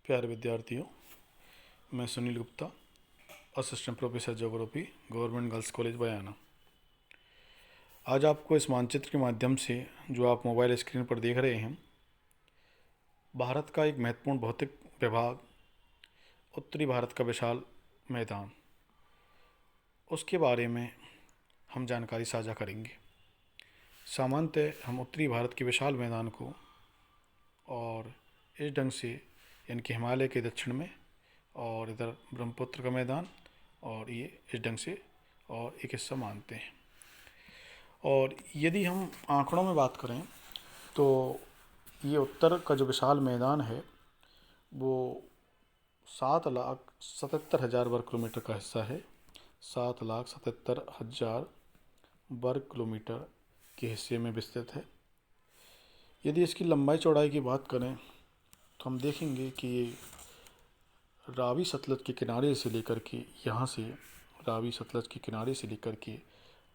प्यारे विद्यार्थियों, मैं Sunil Gupta, assistant professor geography, government girls college Bayana. आज आपको इस मानचित्र के माध्यम से, जो आप मोबाइल स्क्रीन पर देख रहे हैं, भारत का एक महत्वपूर्ण भौतिक विभाग, उत्तरी भारत का विशाल मैदान, उसके बारे में हम जानकारी साझा करेंगे। सामान्यतः हम उत्तरी भारत के विशाल मैदान को और इस ढंग से, यानी कि हिमालय के दक्षिण में और इधर ब्रह्मपुत्र का मैदान और ये इस ढंग से और एक हिस्सा मानते हैं। और यदि हम आंकड़ों में बात करें तो ये उत्तर का जो विशाल मैदान है वो 7,77,000 वर्ग किलोमीटर का हिस्सा है। 7,77,000 वर्ग किलोमीटर के हिस्से में विस्तृत है। यदि इसकी लंबाई चौड़ाई की बात करें तो हम देखेंगे कि ये रावी सतलज के किनारे से लेकर के, यहाँ से रावी सतलज के किनारे से लेकर के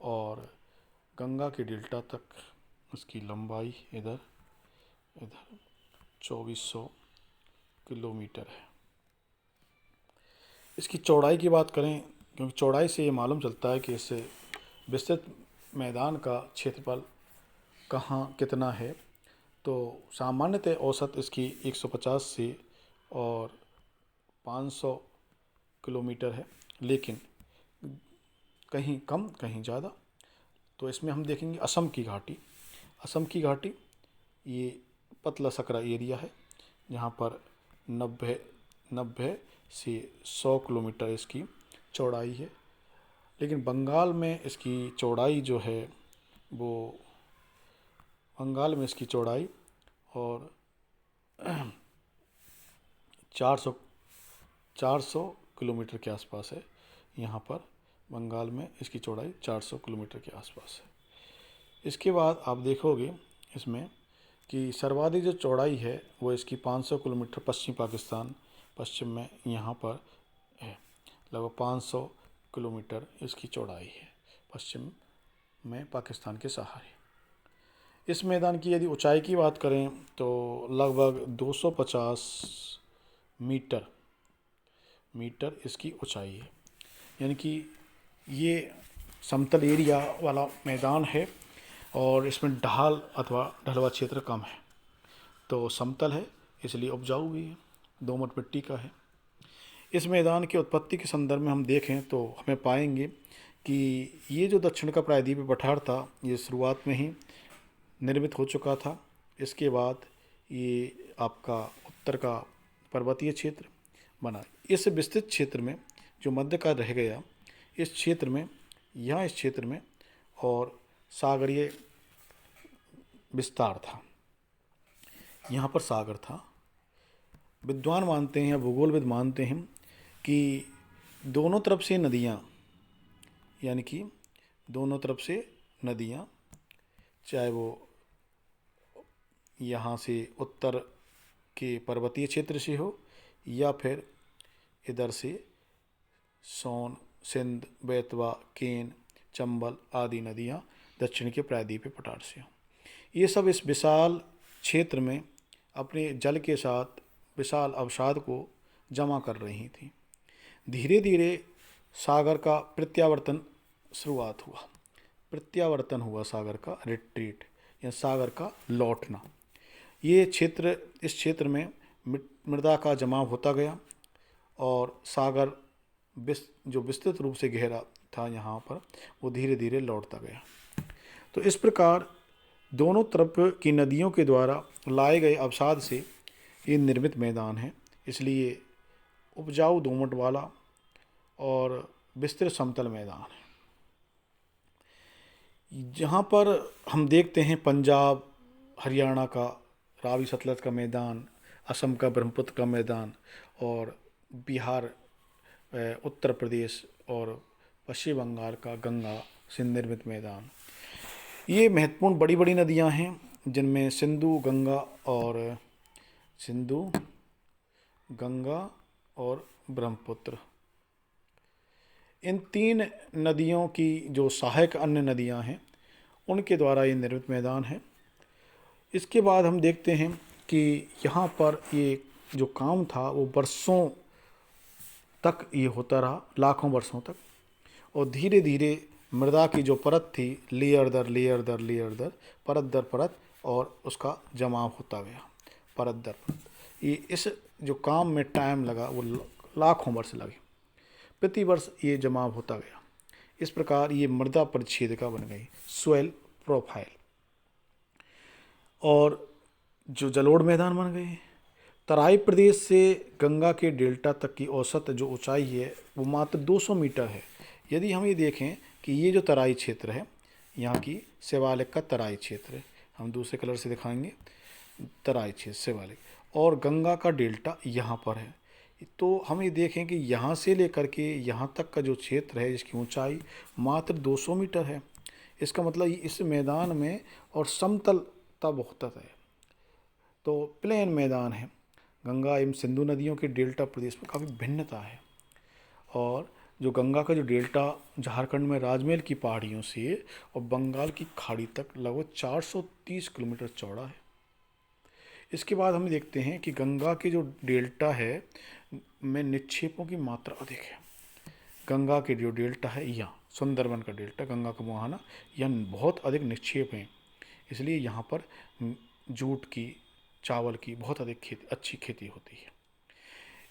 और गंगा के डेल्टा तक उसकी लंबाई इधर 2400 किलोमीटर है। इसकी चौड़ाई की बात करें, क्योंकि चौड़ाई से ये मालूम चलता है कि इससे विस्तृत मैदान का क्षेत्रफल कहाँ कितना है। तो सामान्यतः औसत इसकी 150 से और 500 किलोमीटर है, लेकिन कहीं कम कहीं ज़्यादा। तो इसमें हम देखेंगे असम की घाटी। असम की घाटी ये पतला सकरा एरिया है, जहाँ पर 90 से 100 किलोमीटर इसकी चौड़ाई है। लेकिन बंगाल में इसकी चौड़ाई जो है वो बंगाल में इसकी चौड़ाई और 400 किलोमीटर के आसपास है। यहाँ पर बंगाल में इसकी चौड़ाई 400 किलोमीटर के आसपास है। इसके बाद आप देखोगे इसमें कि सर्वाधिक जो चौड़ाई है वो इसकी 500 किलोमीटर पश्चिम पाकिस्तान, पश्चिम में यहाँ पर है। लगभग 500 किलोमीटर इसकी चौड़ाई है पश्चिम में पाकिस्तान के सहारे। इस मैदान की यदि ऊंचाई की बात करें तो लगभग 250 मीटर इसकी ऊंचाई है। यानी कि ये समतल एरिया वाला मैदान है और इसमें ढाल अथवा ढलवा क्षेत्र कम है। तो समतल है इसलिए उपजाऊ भी है, दोमट मिट्टी का है। इस मैदान की उत्पत्ति के संदर्भ में हम देखें तो हमें पाएंगे कि ये जो दक्षिण का प्रायद्वीपीय पठार था ये शुरुआत में ही निर्मित हो चुका था। इसके बाद ये आपका उत्तर का पर्वतीय क्षेत्र बना। इस विस्तृत क्षेत्र में जो मध्य का रह गया, इस क्षेत्र में इस क्षेत्र में और सागरीय विस्तार था। यहाँ पर सागर था। विद्वान मानते हैं, भूगोलविद मानते हैं कि दोनों तरफ से नदियाँ, यानी कि दोनों तरफ से नदियाँ, चाहे वो यहाँ से उत्तर के पर्वतीय क्षेत्र से हो या फिर इधर से सोन, सिंध, बेतवा, केन, चंबल आदि नदियाँ दक्षिण के प्रायद्वीपीय पठार से हों, ये सब इस विशाल क्षेत्र में अपने जल के साथ विशाल अवसाद को जमा कर रही थी। धीरे धीरे सागर का प्रत्यावर्तन शुरुआत हुआ। प्रत्यावर्तन हुआ सागर का, रिट्रीट या सागर का लौटना। ये क्षेत्र, इस क्षेत्र में मृदा का जमाव होता गया और सागर जो विस्तृत रूप से गहरा था यहाँ पर, वो धीरे धीरे लौटता गया। तो इस प्रकार दोनों तरफ की नदियों के द्वारा लाए गए अवसाद से ये निर्मित मैदान है। इसलिए उपजाऊ दोमट वाला और विस्तृत समतल मैदान है। जहाँ पर हम देखते हैं पंजाब, हरियाणा का रावी सतलज का मैदान, असम का ब्रह्मपुत्र का मैदान और बिहार, उत्तर प्रदेश और पश्चिम बंगाल का गंगा से निर्मित मैदान। ये महत्वपूर्ण बड़ी बड़ी नदियाँ हैं, जिनमें सिंधु, गंगा और ब्रह्मपुत्र, इन 3 नदियों की जो सहायक अन्य नदियाँ हैं उनके द्वारा ये निर्मित मैदान है। इसके बाद हम देखते हैं कि यहाँ पर ये जो काम था वो वर्षों तक ये होता रहा, लाखों वर्षों तक। और धीरे धीरे मृदा की जो परत थी, लेयर दर लेयर दर लेयर दर, परत दर परत, और उसका जमाव होता गया परत दर परत। ये इस जो काम में टाइम लगा वो लाखों वर्ष लगे। प्रति वर्ष ये जमाव होता गया। इस प्रकार ये मृदा परिच्छेदिका बन गई, सोइल प्रोफाइल। और जो जलोढ़ मैदान बन गए। तराई प्रदेश से गंगा के डेल्टा तक की औसत जो ऊंचाई है वो मात्र 200 मीटर है। यदि हम ये देखें कि ये जो तराई क्षेत्र है, यहाँ की शिवालिक का तराई क्षेत्र है, हम दूसरे कलर से दिखाएंगे, तराई क्षेत्र शिवालिक, और गंगा का डेल्टा यहाँ पर है। तो हम ये देखें कि यहाँ से लेकर के यहाँ तक का जो क्षेत्र है जिसकी ऊंचाई मात्र 200 मीटर है। इसका मतलब इस मैदान में और समतल तब होता है, तो प्लेन मैदान है। गंगा एवं सिंधु नदियों के डेल्टा प्रदेश में काफ़ी भिन्नता है। और जो गंगा का जो डेल्टा झारखंड में राजमहल की पहाड़ियों से और बंगाल की खाड़ी तक लगभग 430 किलोमीटर चौड़ा है। इसके बाद हम देखते हैं कि गंगा के जो डेल्टा है में निक्षेपों की मात्रा अधिक है। गंगा के जो डेल्टा है यहाँ सुंदरबन का डेल्टा, गंगा का मुहाना, यहाँ बहुत अधिक निक्षेप हैं, इसलिए यहाँ पर जूट की, चावल की बहुत अधिक अच्छी खेती होती है।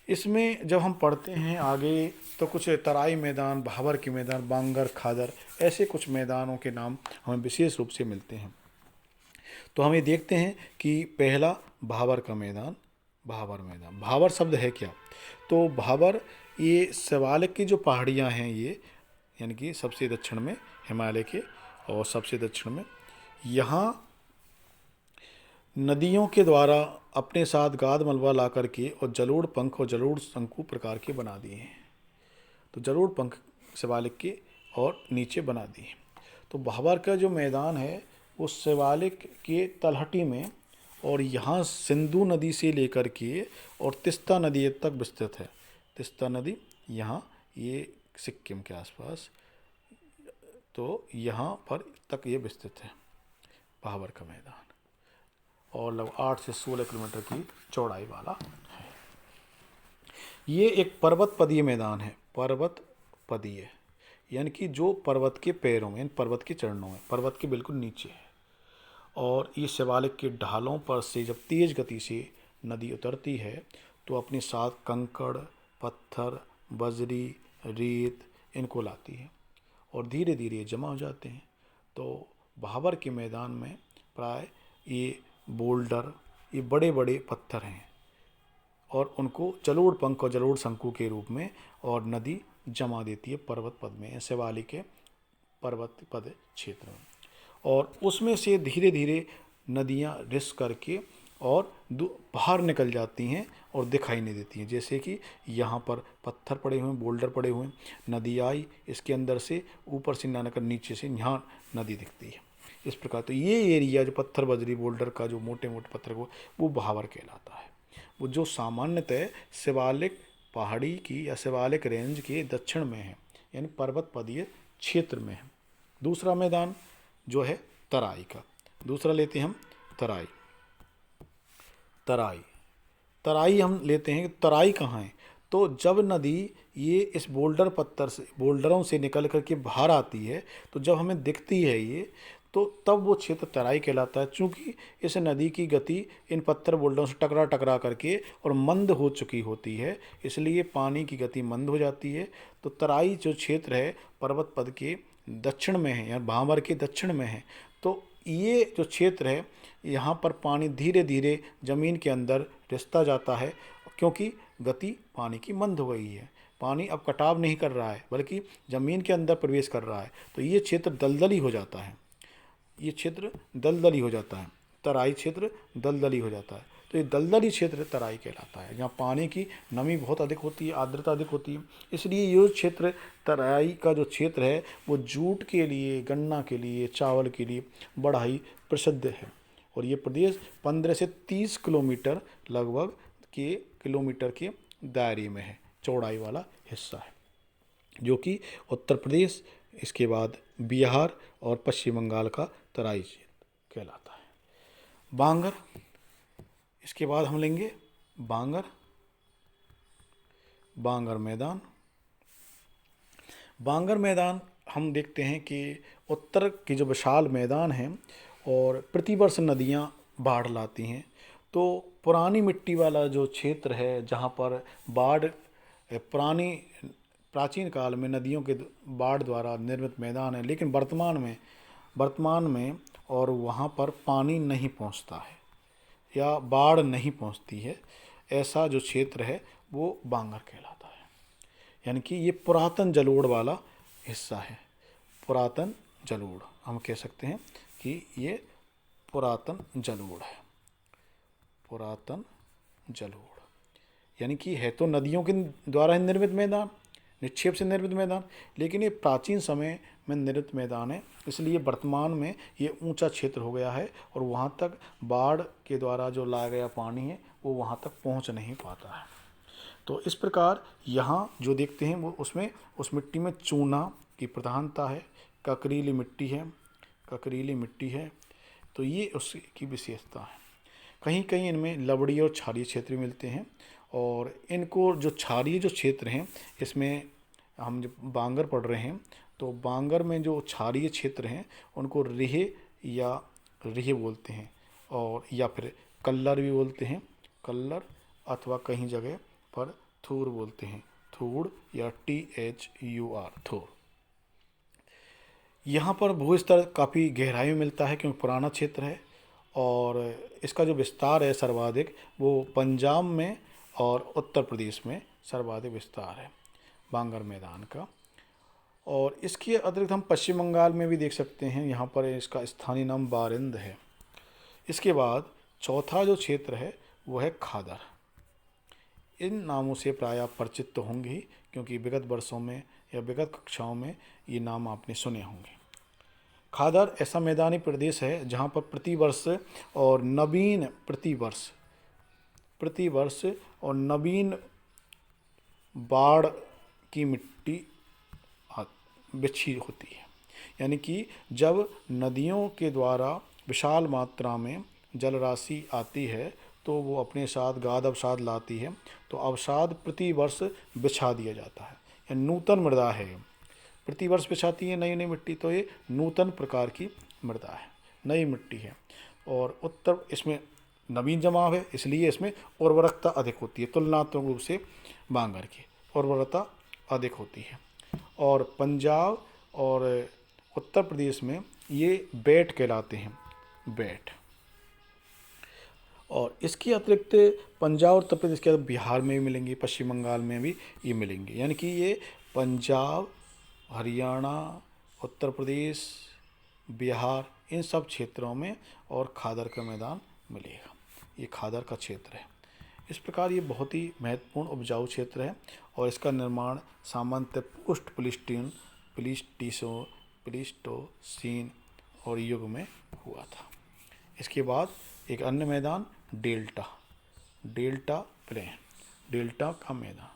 इसमें जब हम पढ़ते हैं आगे तो कुछ तराई मैदान, भाबर के मैदान, बांगर, खादर, ऐसे कुछ मैदानों के नाम हमें विशेष रूप से मिलते हैं। तो हम ये देखते हैं कि पहला भाबर का मैदान, भाबर मैदान। भाबर शब्द है क्या? तो भाबर ये शिवालिक की जो पहाड़ियाँ हैं ये, यानी कि सबसे दक्षिण में हिमालय के और सबसे दक्षिण में, यहाँ नदियों के द्वारा अपने साथ गाद मलबा ला करके और जलोढ़ पंख और जलोढ़ शंकु प्रकार के बना दिए हैं। तो जलोढ़ पंख शिवालिक के और नीचे बना दिए। तो भाबर का जो मैदान है वो शिवालिक के तलहटी में और यहाँ सिंधु नदी से लेकर के और तिस्ता नदी तक विस्तृत है। तिस्ता नदी यहाँ ये सिक्किम के आसपास, तो यहाँ पर तक ये विस्तृत है भाबर का मैदान, और लगभग 8 से 16 किलोमीटर की चौड़ाई वाला है। ये एक पर्वत पदीय मैदान है। पर्वत पदीय यानी कि जो पर्वत के पैरों में, पर्वत के चरणों में, पर्वत के बिल्कुल नीचे है। और ये शिवालिक के ढालों पर से जब तेज गति से नदी उतरती है तो अपने साथ कंकड़, पत्थर, बजरी, रेत इनको लाती है और धीरे धीरे जमा हो जाते हैं। तो भाबर के मैदान में प्राय ये बोल्डर, ये बड़े बड़े पत्थर हैं और उनको जलोढ़ पंख और जलोढ़ शंकु के रूप में और नदी जमा देती है पर्वत पद में, शिवालिक के पर्वत पद क्षेत्र में। और उसमें से धीरे धीरे नदियाँ रिस करके और बाहर निकल जाती हैं और दिखाई नहीं देती हैं। जैसे कि यहाँ पर पत्थर पड़े हुए हैं, बोल्डर पड़े हुए हैं, नदी आई इसके अंदर से, ऊपर से ना कर नीचे से यहाँ नदी दिखती है। इस प्रकार तो ये एरिया जो पत्थर, बजरी, बोल्डर का जो मोटे मोटे पत्थर को, वो भाबर कहलाता है। वो जो सामान्यतः शिवालिक पहाड़ी की या शिवालिक रेंज के दक्षिण में है, यानी पर्वत पदीय क्षेत्र में है। दूसरा मैदान जो है तराई का, दूसरा लेते हैं हम तराई। तराई तराई हम लेते हैं। तराई कहाँ है? तो जब नदी ये इस बोल्डर पत्थर से, बोल्डरों से निकल करके बाहर आती है तो जब हमें दिखती है ये, तो तब वो क्षेत्र तराई कहलाता है। चूँकि इस नदी की गति इन पत्थर बोल्डरों से टकरा टकरा करके और मंद हो चुकी होती है, इसलिए पानी की गति मंद हो जाती है। तो तराई जो क्षेत्र है पर्वत पद के दक्षिण में है, या भाबर के दक्षिण में है। तो ये जो क्षेत्र है यहाँ पर पानी धीरे धीरे ज़मीन के अंदर रिसता जाता है, क्योंकि गति पानी की मंद हो गई है। पानी अब कटाव नहीं कर रहा है बल्कि ज़मीन के अंदर प्रवेश कर रहा है। तो ये क्षेत्र दलदली हो जाता है, ये क्षेत्र दलदली हो जाता है, तराई क्षेत्र दलदली हो जाता है। तो ये दलदली क्षेत्र तराई कहलाता है, जहाँ पानी की नमी बहुत अधिक होती है, आर्द्रता अधिक होती है। इसलिए ये क्षेत्र, तराई का जो क्षेत्र है वो जूट के लिए, गन्ना के लिए, चावल के लिए बड़ा ही प्रसिद्ध है। और ये प्रदेश 15 से 30 किलोमीटर लगभग के किलोमीटर के दायरे में है, चौड़ाई वाला हिस्सा है, जो कि उत्तर प्रदेश, इसके बाद बिहार और पश्चिम बंगाल का तराई क्षेत्र कहलाता है। बांगर, इसके बाद हम लेंगे बांगर, बांगर मैदान। बांगर मैदान हम देखते हैं कि उत्तर की जो विशाल मैदान है और प्रतिवर्ष नदियाँ बाढ़ लाती हैं, तो पुरानी मिट्टी वाला जो क्षेत्र है जहाँ पर बाढ़ पुरानी प्राचीन काल में नदियों के बाढ़ द्वारा निर्मित मैदान है, लेकिन वर्तमान में और वहाँ पर पानी नहीं पहुँचता है या बाढ़ नहीं पहुँचती है, ऐसा जो क्षेत्र है वो बांगर कहलाता है। यानी कि ये पुरातन जलोढ़ वाला हिस्सा है। पुरातन जलोढ़ हम कह सकते हैं कि ये पुरातन जलोढ़ है। पुरातन जलोढ़ यानी कि है तो नदियों के द्वारा ही निर्मित मैदान, निक्षेप से निर्मित मैदान, लेकिन ये प्राचीन समय में निर्मित मैदान है, इसलिए वर्तमान में ये ऊंचा क्षेत्र हो गया है और वहाँ तक बाढ़ के द्वारा जो लाया गया पानी है वो वहाँ तक पहुँच नहीं पाता है। तो इस प्रकार यहाँ जो देखते हैं वो उसमें उस मिट्टी में चूना की प्रधानता है, ककरीली मिट्टी है, ककरीली मिट्टी है, तो ये उसकी विशेषता है। कहीं कहीं इनमें लवड़ी और क्षारीय क्षेत्र मिलते हैं, और इनको जो क्षारीय जो क्षेत्र हैं इसमें हम जब बांगर पढ़ रहे हैं तो बांगर में जो क्षारीय क्षेत्र हैं उनको रेहे बोलते हैं, और या फिर कल्लर भी बोलते हैं, कल्लर, अथवा कहीं जगह पर थूर बोलते हैं, थूर या THUR, थूर। यहाँ पर भूस्तर काफ़ी गहराई में मिलता है क्योंकि पुराना क्षेत्र है, और इसका जो विस्तार है सर्वाधिक वो पंजाब में और उत्तर प्रदेश में सर्वाधिक विस्तार है बांगर मैदान का। और इसके अतिरिक्त हम पश्चिम बंगाल में भी देख सकते हैं, यहाँ पर इसका स्थानीय नाम बारिंद है। इसके बाद चौथा जो क्षेत्र है वो है खादर। इन नामों से प्राय आप परिचित तो होंगे ही, क्योंकि विगत वर्षों में या विगत कक्षाओं में ये नाम आपने सुने होंगे। खादर ऐसा मैदानी प्रदेश है जहाँ पर प्रतिवर्ष और नवीन बाढ़ की मिट्टी बिछी होती है। यानी कि जब नदियों के द्वारा विशाल मात्रा में जल राशि आती है तो वो अपने साथ गाद अवसाद लाती है, तो अवसाद प्रतिवर्ष बिछा दिया जाता है। यह नूतन मृदा है, प्रतिवर्ष बिछाती है नई नई मिट्टी, तो ये नूतन प्रकार की मृदा है, नई मिट्टी है। और उत्तर इसमें नवीन जमाव है, इसलिए इसमें उर्वरकता अधिक होती है, तुलनात्मक रूप से बांगर की उर्वरता अधिक होती है। और पंजाब और उत्तर प्रदेश में ये बेट कहलाते हैं, बेट। और इसके अतिरिक्त पंजाब और उत्तर प्रदेश के बिहार में भी मिलेंगे, पश्चिम बंगाल में भी ये मिलेंगे। यानी कि ये पंजाब, हरियाणा, उत्तर प्रदेश, बिहार, इन सब क्षेत्रों में और खादर का मैदान मिलेगा। ये खादर का क्षेत्र है। इस प्रकार ये बहुत ही महत्वपूर्ण उपजाऊ क्षेत्र है, और इसका निर्माण सामान्यतः पोस्ट प्लीस्टोसीन और युग में हुआ था। इसके बाद एक अन्य मैदान डेल्टा प्लेन, डेल्टा का मैदान।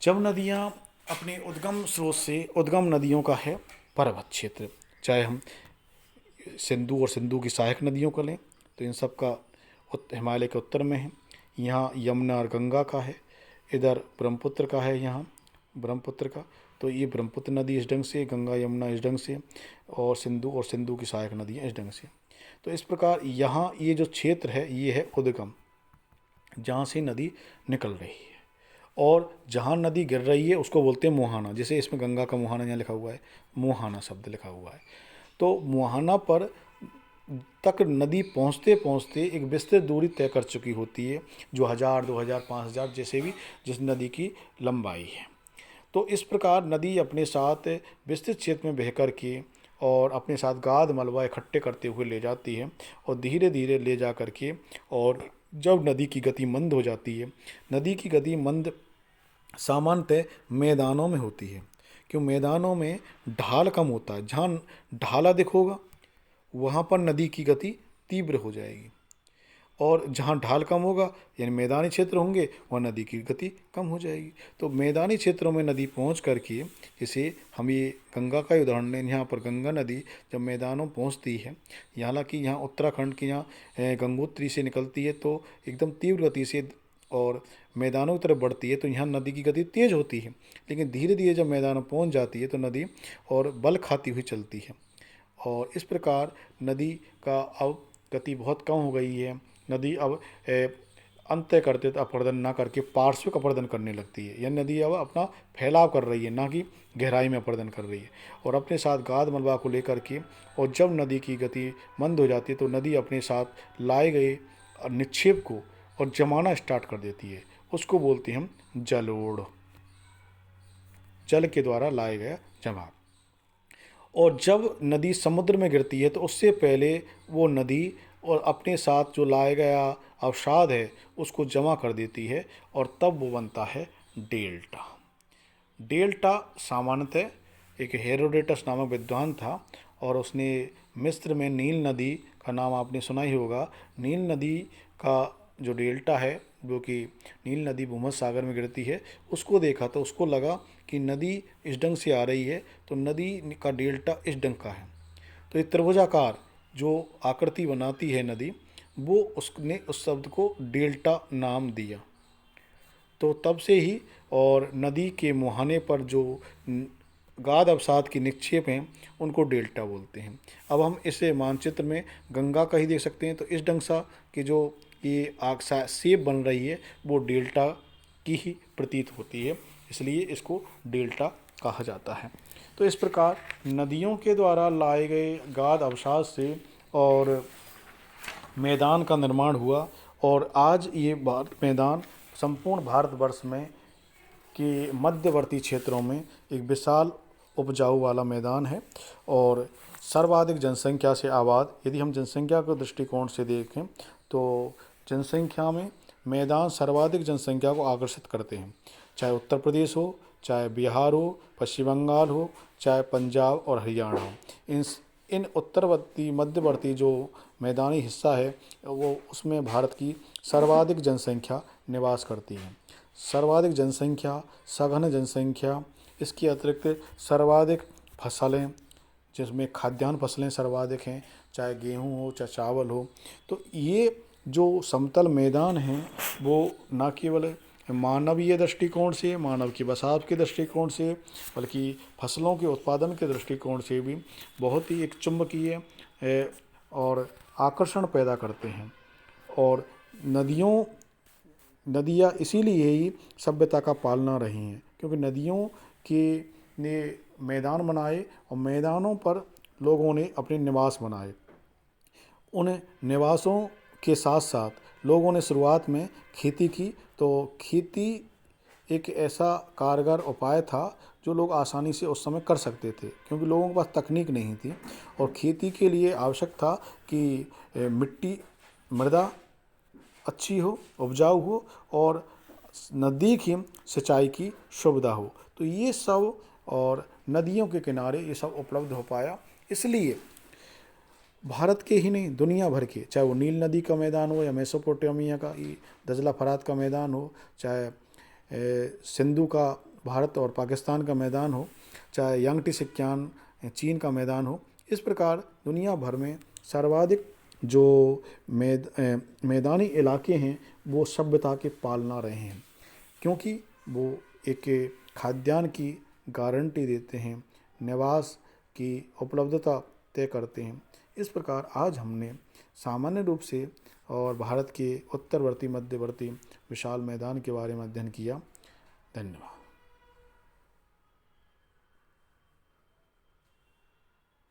जब नदियाँ अपने उद्गम स्रोत से, उद्गम नदियों का है पर्वत क्षेत्र, चाहे हम सिंधु और सिंधु की सहायक नदियों को लें तो इन सब का हिमालय के उत्तर में है। यहाँ यमुना और गंगा का है, इधर ब्रह्मपुत्र का है, यहाँ ब्रह्मपुत्र का, तो ये ब्रह्मपुत्र नदी इस ढंग से, गंगा यमुना इस ढंग से, और सिंधु की सहायक नदियाँ इस ढंग से। तो इस प्रकार यहाँ ये जो क्षेत्र है ये है उद्गम, जहाँ से नदी निकल रही है, और जहाँ नदी गिर रही है उसको बोलते हैं मुहाना। जैसे इसमें गंगा का मुहाना यहाँ लिखा हुआ है, मुहाना शब्द लिखा हुआ है। तो मुहाना पर तक नदी पहुँचते पहुँचते एक विस्तृत दूरी तय कर चुकी होती है, जो 1000, 2000, 5000 जैसे भी जिस नदी की लंबाई है। तो इस प्रकार नदी अपने साथ विस्तृत क्षेत्र में बह कर के और अपने साथ गाद मलबा इकट्ठे करते हुए ले जाती है, और धीरे धीरे ले जा कर के, और जब नदी की गति मंद हो जाती है, नदी की गति मंद सामान्यतः मैदानों में होती है, क्यों मैदानों में ढाल कम होता है। जहाँ ढाल अधिक होगा वहाँ पर नदी की गति तीव्र हो जाएगी, और जहाँ ढाल कम होगा यानी मैदानी क्षेत्र होंगे वहाँ नदी की गति कम हो जाएगी। तो मैदानी क्षेत्रों में नदी पहुँच करके, जैसे हम ये गंगा का उदाहरण लें, यहाँ पर गंगा नदी जब मैदानों पहुँचती है, हालांकि यहाँ उत्तराखंड की यहाँ गंगोत्री से निकलती है तो एकदम तीव्र गति से और मैदानों की तरफ बढ़ती है तो यहाँ नदी की गति तेज होती है, लेकिन धीरे धीरे जब मैदानों पहुँच जाती है तो नदी और बल खाती हुई चलती है। और इस प्रकार नदी का अब गति बहुत कम हो गई है। नदी अब अंतः करते अपरदन ना करके पार्श्विक अपरदन करने लगती है। यह नदी अब अपना फैलाव कर रही है, ना कि गहराई में अपरदन कर रही है, और अपने साथ गाद मलबा को लेकर के। और जब नदी की गति मंद हो जाती है तो नदी अपने साथ लाए गए निक्षेप को और जमाना स्टार्ट कर देती है। उसको बोलते हैं हम जलोढ़, जल के द्वारा लाए गया जमा। और जब नदी समुद्र में गिरती है तो उससे पहले वो नदी और अपने साथ जो लाया गया अवसाद है उसको जमा कर देती है, और तब वो बनता है डेल्टा। डेल्टा सामान्यतः एक हेरोडेटस नामक विद्वान था, और उसने मिस्र में नील नदी का नाम आपने सुना ही होगा। नील नदी का जो डेल्टा है, जो कि नील नदी भूमध्य सागर में गिरती है, उसको देखा तो उसको लगा कि नदी इस ढंग से आ रही है तो नदी का डेल्टा इस ढंग का है। तो ये त्रिभुजाकार जो आकृति बनाती है नदी, वो उसने उस शब्द को डेल्टा नाम दिया। तो तब से ही और नदी के मुहाने पर जो गाद अवसाद की निक्षेप हैं उनको डेल्टा बोलते हैं। अब हम इसे मानचित्र में गंगा का ही देख सकते हैं, तो इस ढंग सा कि जो ये आग शेप बन रही है वो डेल्टा की ही प्रतीत होती है, इसलिए इसको डेल्टा कहा जाता है। तो इस प्रकार नदियों के द्वारा लाए गए गाद अवसाद से और मैदान का निर्माण हुआ, और आज ये मैदान संपूर्ण भारतवर्ष में के मध्यवर्ती क्षेत्रों में एक विशाल उपजाऊ वाला मैदान है। और सर्वाधिक जनसंख्या से आबाद, यदि हम जनसंख्या के दृष्टिकोण से देखें तो जनसंख्या में मैदान सर्वाधिक जनसंख्या को आकर्षित करते हैं, चाहे उत्तर प्रदेश हो, चाहे बिहार हो, पश्चिम बंगाल हो, चाहे पंजाब और हरियाणा हो। इन उत्तरवर्ती मध्यवर्ती जो मैदानी हिस्सा है वो उसमें भारत की सर्वाधिक जनसंख्या निवास करती है। सर्वाधिक जनसंख्या, सघन जनसंख्या, इसके अतिरिक्त सर्वाधिक फसलें, जिसमें खाद्यान्न फसलें सर्वाधिक हैं, चाहे गेहूं हो चाहे चावल हो। तो ये जो समतल मैदान हैं वो न केवल मानवीय दृष्टिकोण से, मानव की बसाव के दृष्टिकोण से, बल्कि फसलों के उत्पादन के दृष्टिकोण से भी बहुत ही एक चुंबकीय और आकर्षण पैदा करते हैं। और नदियाँ इसीलिए ही सभ्यता का पालना रही हैं, क्योंकि नदियों के ने मैदान बनाए और मैदानों पर लोगों ने अपने निवास बनाए। उन निवासों के साथ साथ लोगों ने शुरुआत में खेती की, तो खेती एक ऐसा कारगर उपाय था जो लोग आसानी से उस समय कर सकते थे, क्योंकि लोगों के पास तकनीक नहीं थी। और खेती के लिए आवश्यक था कि मृदा अच्छी हो, उपजाऊ हो, और नज़दीक ही सिंचाई की सुविधा हो। तो ये सब और नदियों के किनारे ये सब उपलब्ध हो पाया, इसलिए भारत के ही नहीं दुनिया भर के, चाहे वो नील नदी का मैदान हो या मेसोपोटामिया का दजला फरात का मैदान हो, चाहे सिंधु का भारत और पाकिस्तान का मैदान हो, चाहे यांगटी सिक्यान चीन का मैदान हो, इस प्रकार दुनिया भर में सर्वाधिक जो मैदानी इलाके हैं वो सभ्यता के पालना रहे हैं, क्योंकि वो एक खाद्यान्न की गारंटी देते हैं, निवास की उपलब्धता तय करते हैं। इस प्रकार आज हमने सामान्य रूप से और भारत के उत्तरवर्ती मध्यवर्ती विशाल मैदान के बारे में अध्ययन किया। धन्यवाद।